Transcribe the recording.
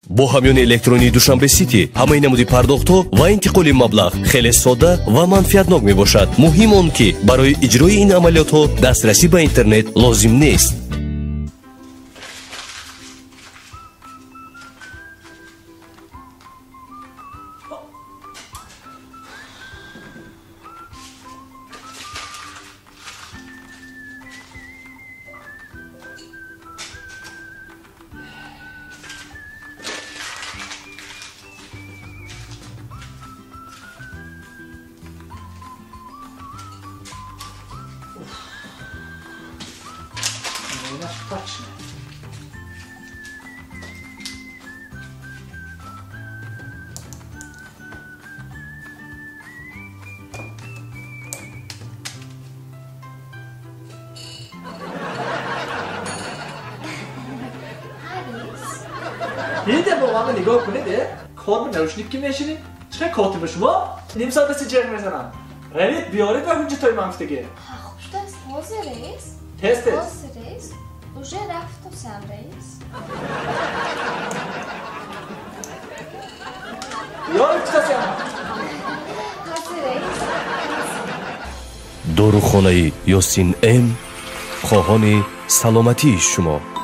бо ҳамёни электронии душанбе сити ҳамаи намуди пардохтҳо ва интиқоли маблағ хеле содда ва манфиатнок мебошад. муҳим он ки барои иҷрои ин амалиётҳо дастрасӣ ба интернет лозим нест. Точно. یه دفعه با من نگاه کنید کار به نروشنیک که میشینی چقدر کاتبه شما نیم ساعت بسی جغ میزنم روید بیارید و اونجا تای منفتگه خوش دست حاضر است؟ تست حاضر است؟ уже رفتم رئیس بیارید چه کسی هم حاضر است؟ дорухонаи ёсин м хоҳони саломатии шумо.